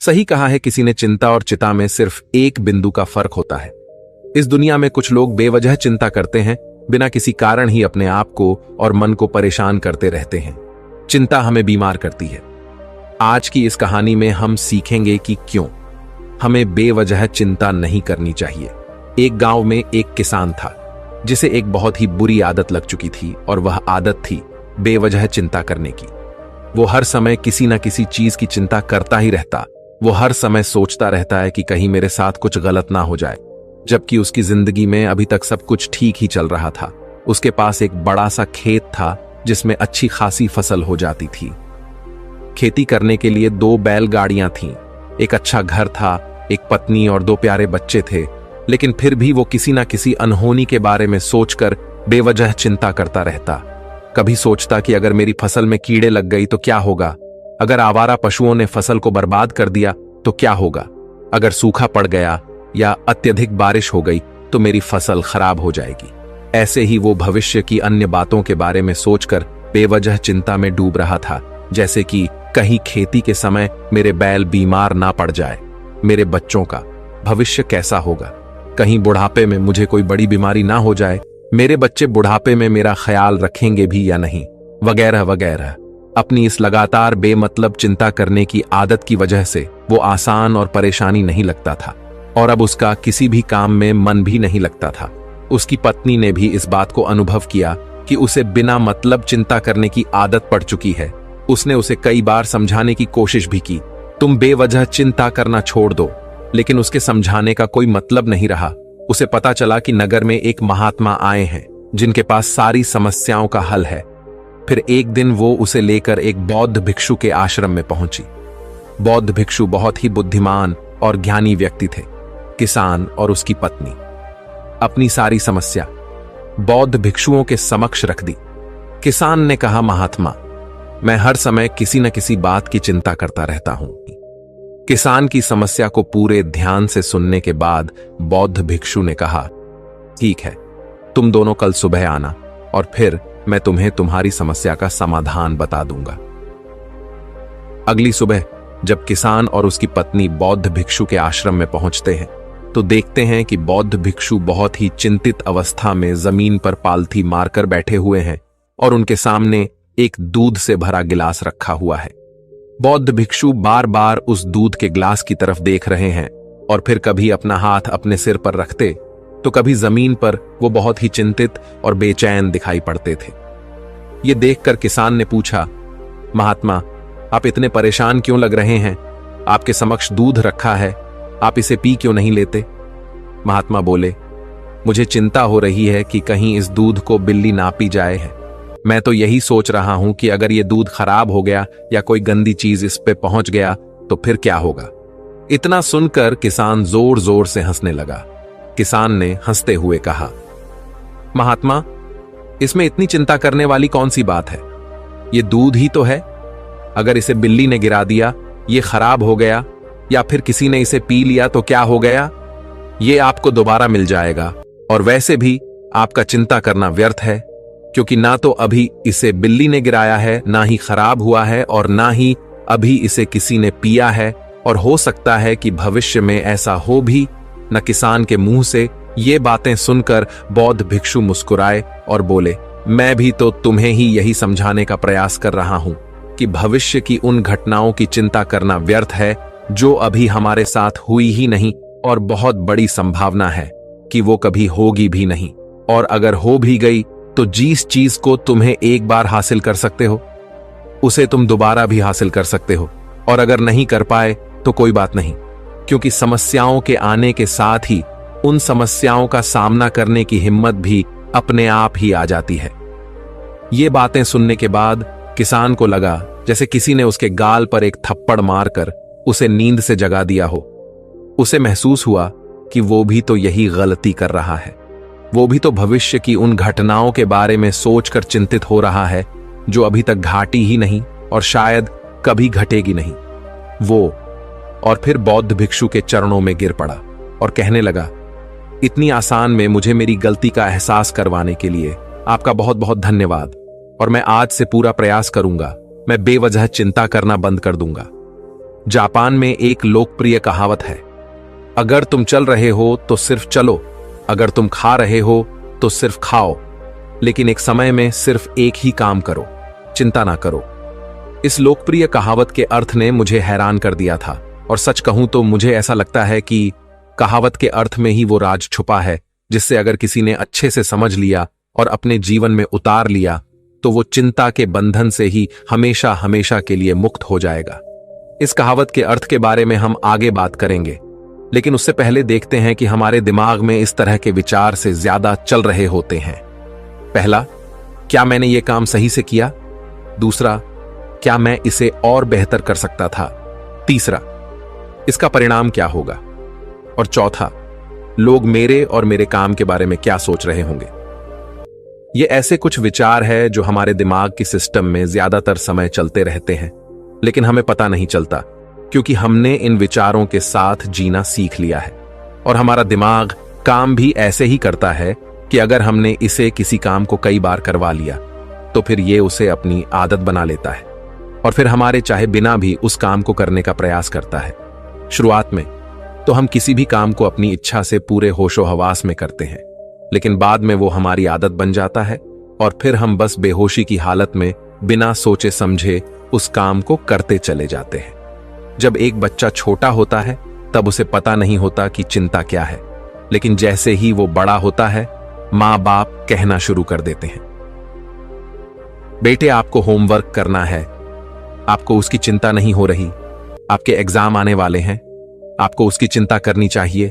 सही कहा है किसी ने, चिंता और चिता में सिर्फ एक बिंदु का फर्क होता है। इस दुनिया में कुछ लोग बेवजह चिंता करते हैं, बिना किसी कारण ही अपने आप को और मन को परेशान करते रहते हैं। चिंता हमें बीमार करती है। आज की इस कहानी में हम सीखेंगे कि क्यों हमें बेवजह चिंता नहीं करनी चाहिए। एक गांव में एक किसान था जिसे एक बहुत ही बुरी आदत लग चुकी थी, और वह आदत थी बेवजह चिंता करने की। वो हर समय किसी न किसी चीज की चिंता करता ही रहता। वो हर समय सोचता रहता है कि कहीं मेरे साथ कुछ गलत ना हो जाए, जबकि उसकी जिंदगी में अभी तक सब कुछ ठीक ही चल रहा था। उसके पास एक बड़ा सा खेत था जिसमें अच्छी खासी फसल हो जाती थी। खेती करने के लिए 2 बैलगाड़ियां थीं, एक अच्छा घर था, एक पत्नी और 2 प्यारे बच्चे थे। लेकिन फिर भी वो किसी ना किसी अनहोनी के बारे में सोचकर बेवजह चिंता करता रहता। कभी सोचता कि अगर मेरी फसल में कीड़े लग गई तो क्या होगा, अगर आवारा पशुओं ने फसल को बर्बाद कर दिया तो क्या होगा, अगर सूखा पड़ गया या अत्यधिक बारिश हो गई तो मेरी फसल खराब हो जाएगी। ऐसे ही वो भविष्य की अन्य बातों के बारे में सोचकर बेवजह चिंता में डूब रहा था, जैसे कि कहीं खेती के समय मेरे बैल बीमार ना पड़ जाए, मेरे बच्चों का भविष्य कैसा होगा, कहीं बुढ़ापे में मुझे कोई बड़ी बीमारी ना हो जाए, मेरे बच्चे बुढ़ापे में मेरा ख्याल रखेंगे भी या नहीं, वगैरह वगैरह। अपनी इस लगातार बेमतलब चिंता करने की आदत की वजह से वो आसान और परेशानी नहीं लगता था, और अब उसका किसी भी काम में मन भी नहीं लगता था। उसकी पत्नी ने भी इस बात को अनुभव किया कि उसे बिना मतलब चिंता करने की आदत पड़ चुकी है। उसने उसे कई बार समझाने की कोशिश भी की, तुम बेवजह चिंता करना छोड़ दो, लेकिन उसके समझाने का कोई मतलब नहीं रहा। उसे पता चला कि नगर में एक महात्मा आए हैं जिनके पास सारी समस्याओं का हल है। फिर एक दिन वो उसे लेकर एक बौद्ध भिक्षु के आश्रम में पहुंची। बौद्ध भिक्षु बहुत ही बुद्धिमान और ज्ञानी व्यक्ति थे। किसान और उसकी पत्नी अपनी सारी समस्या बौद्ध भिक्षुओं के समक्ष रख दी। किसान ने कहा, महात्मा, मैं हर समय किसी न किसी बात की चिंता करता रहता हूं। किसान की समस्या को पूरे ध्यान से सुनने के बाद बौद्ध भिक्षु ने कहा, ठीक है, तुम दोनों कल सुबह आना और फिर मैं तुम्हें तुम्हारी समस्या का समाधान बता दूंगा। अगली सुबह जब किसान और उसकी पत्नी बौद्ध भिक्षु के आश्रम में पहुंचते हैं तो देखते हैं कि बौद्ध भिक्षु बहुत ही चिंतित अवस्था में जमीन पर पालथी मारकर बैठे हुए हैं और उनके सामने एक दूध से भरा गिलास रखा हुआ है। बौद्ध भिक्षु बार बार उस दूध के गिलास की तरफ देख रहे हैं और फिर कभी अपना हाथ अपने सिर पर रखते तो कभी जमीन पर वो बहुत ही चिंतित और बेचैन दिखाई पड़ते थे। ये देखकर किसान ने पूछा, महात्मा, आप इतने परेशान क्यों लग रहे हैं? आपके समक्ष दूध रखा है, आप इसे पी क्यों नहीं लेते? महात्मा बोले, मुझे चिंता हो रही है कि कहीं इस दूध को बिल्ली ना पी जाए है। मैं तो यही सोच रहा हूं कि अगर ये दूध खराब हो गया या कोई गंदी चीज इस पे पहुंच गया तो फिर क्या होगा? इतना सुनकर किसान जोर जोर से हंसने लगा। किसान ने हंसते हुए कहा, महात्मा, इसमें इतनी चिंता करने वाली कौन सी बात है? ये दूध ही तो है। अगर इसे बिल्ली ने गिरा दिया, ये खराब हो गया या फिर किसी ने इसे पी लिया तो क्या हो गया? ये आपको दोबारा मिल जाएगा, और वैसे भी आपका चिंता करना व्यर्थ है, क्योंकि ना तो अभी इसे बिल्ली ने गिराया है, ना ही खराब हुआ है, और ना ही अभी इसे किसी ने पिया है, और हो सकता है कि भविष्य में ऐसा हो भी न। किसान के मुंह से ये बातें सुनकर बौद्ध भिक्षु मुस्कुराए और बोले, मैं भी तो तुम्हें ही यही समझाने का प्रयास कर रहा हूं कि भविष्य की उन घटनाओं की चिंता करना व्यर्थ है जो अभी हमारे साथ हुई ही नहीं, और बहुत बड़ी संभावना है कि वो कभी होगी भी नहीं, और अगर हो भी गई तो जिस चीज को तुम्हें एक बार हासिल कर सकते हो उसे तुम दोबारा भी हासिल कर सकते हो, और अगर नहीं कर पाए तो कोई बात नहीं, क्योंकि समस्याओं के आने के साथ ही उन समस्याओं का सामना करने की हिम्मत भी अपने आप ही आ जाती है। ये बातें सुनने के बाद किसान को लगा जैसे किसी ने उसके गाल पर एक थप्पड़ मारकर उसे नींद से जगा दिया हो। उसे महसूस हुआ कि वो भी तो यही गलती कर रहा है। वो भी तो भविष्य की उन घटनाओं के बारे में सोचकर चिंतित हो रहा है जो अभी तक घटी ही नहीं और शायद कभी घटेगी नहीं। वो और फिर बौद्ध भिक्षु के चरणों में गिर पड़ा और कहने लगा, इतनी आसान में मुझे मेरी गलती का एहसास करवाने के लिए आपका बहुत बहुत धन्यवाद, और मैं आज से पूरा प्रयास करूंगा, मैं बेवजह चिंता करना बंद कर दूंगा। जापान में एक लोकप्रिय कहावत है, अगर तुम चल रहे हो तो सिर्फ चलो, अगर तुम खा रहे हो तो सिर्फ खाओ, लेकिन एक समय में सिर्फ एक ही काम करो, चिंता ना करो। इस लोकप्रिय कहावत के अर्थ ने मुझे हैरान कर दिया था, और सच कहूं तो मुझे ऐसा लगता है कि कहावत के अर्थ में ही वो राज छुपा है, जिससे अगर किसी ने अच्छे से समझ लिया और अपने जीवन में उतार लिया तो वो चिंता के बंधन से ही हमेशा हमेशा के लिए मुक्त हो जाएगा। इस कहावत के अर्थ के बारे में हम आगे बात करेंगे, लेकिन उससे पहले देखते हैं कि हमारे दिमाग में इस तरह के विचार से ज्यादा चल रहे होते हैं। पहला, क्या मैंने ये काम सही से किया? दूसरा, क्या मैं इसे और बेहतर कर सकता था? तीसरा, इसका परिणाम क्या होगा? और चौथा, लोग मेरे और मेरे काम के बारे में क्या सोच रहे होंगे? ये ऐसे कुछ विचार है जो हमारे दिमाग की सिस्टम में ज्यादातर समय चलते रहते हैं, लेकिन हमें पता नहीं चलता, क्योंकि हमने इन विचारों के साथ जीना सीख लिया है। और हमारा दिमाग काम भी ऐसे ही करता है कि अगर हमने इसे किसी काम को कई बार करवा लिया तो फिर ये उसे अपनी आदत बना लेता है, और फिर हमारे चाहे बिना भी उस काम को करने का प्रयास करता है। शुरुआत में तो हम किसी भी काम को अपनी इच्छा से पूरे होशो हवास में करते हैं, लेकिन बाद में वो हमारी आदत बन जाता है, और फिर हम बस बेहोशी की हालत में बिना सोचे समझे उस काम को करते चले जाते हैं। जब एक बच्चा छोटा होता है तब उसे पता नहीं होता कि चिंता क्या है, लेकिन जैसे ही वो बड़ा होता है माँ बाप कहना शुरू कर देते हैं, बेटे आपको होमवर्क करना है, आपको उसकी चिंता नहीं हो रही, आपके एग्जाम आने वाले हैं, आपको उसकी चिंता करनी चाहिए।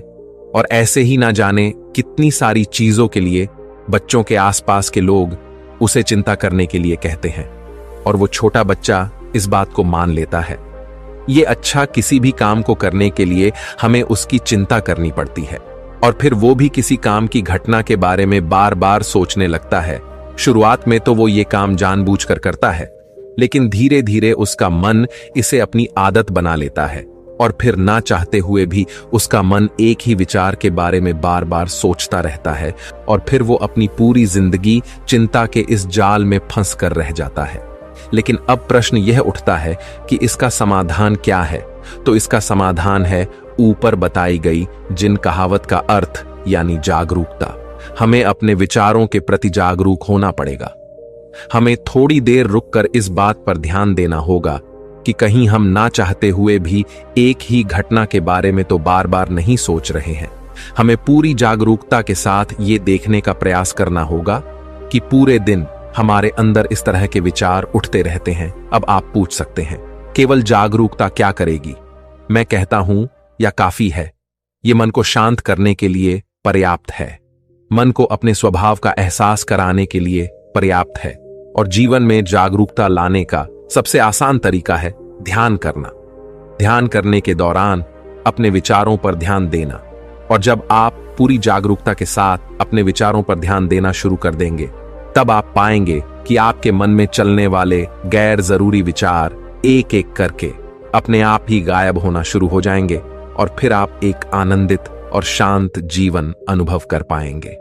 और ऐसे ही ना जाने कितनी सारी चीजों के लिए बच्चों के आसपास के लोग उसे चिंता करने के लिए कहते हैं, और वो छोटा बच्चा इस बात को मान लेता है। ये अच्छा, किसी भी काम को करने के लिए हमें उसकी चिंता करनी पड़ती है, और फिर वो भी किसी काम की घटना के बारे में बार बार सोचने लगता है। शुरुआत में तो वो ये काम जानबूझकर करता है, लेकिन धीरे धीरे उसका मन इसे अपनी आदत बना लेता है, और फिर ना चाहते हुए भी उसका मन एक ही विचार के बारे में बार बार सोचता रहता है, और फिर वो अपनी पूरी जिंदगी चिंता के इस जाल में फंस कर रह जाता है। लेकिन अब प्रश्न यह उठता है कि इसका समाधान क्या है? तो इसका समाधान है ऊपर बताई गई जिन कहावत का अर्थ यानी जागरूकता। हमें अपने विचारों के प्रति जागरूक होना पड़ेगा। हमें थोड़ी देर रुककर इस बात पर ध्यान देना होगा कि कहीं हम ना चाहते हुए भी एक ही घटना के बारे में तो बार बार नहीं सोच रहे हैं। हमें पूरी जागरूकता के साथ ये देखने का प्रयास करना होगा कि पूरे दिन हमारे अंदर इस तरह के विचार उठते रहते हैं। अब आप पूछ सकते हैं, केवल जागरूकता क्या करेगी? मैं कहता हूं, या काफी है? ये मन को शांत करने के लिए पर्याप्त है, मन को अपने स्वभाव का एहसास कराने के लिए पर्याप्त है, और जीवन में जागरूकता लाने का सबसे आसान तरीका है ध्यान करना। ध्यान करने के दौरान अपने विचारों पर ध्यान देना, और जब आप पूरी जागरूकता के साथ अपने विचारों पर ध्यान देना शुरू कर देंगे, तब आप पाएंगे कि आपके मन में चलने वाले गैर जरूरी विचार एक एक करके अपने आप ही गायब होना शुरू हो जाएंगे, और फिर आप एक आनंदित और शांत जीवन अनुभव कर पाएंगे।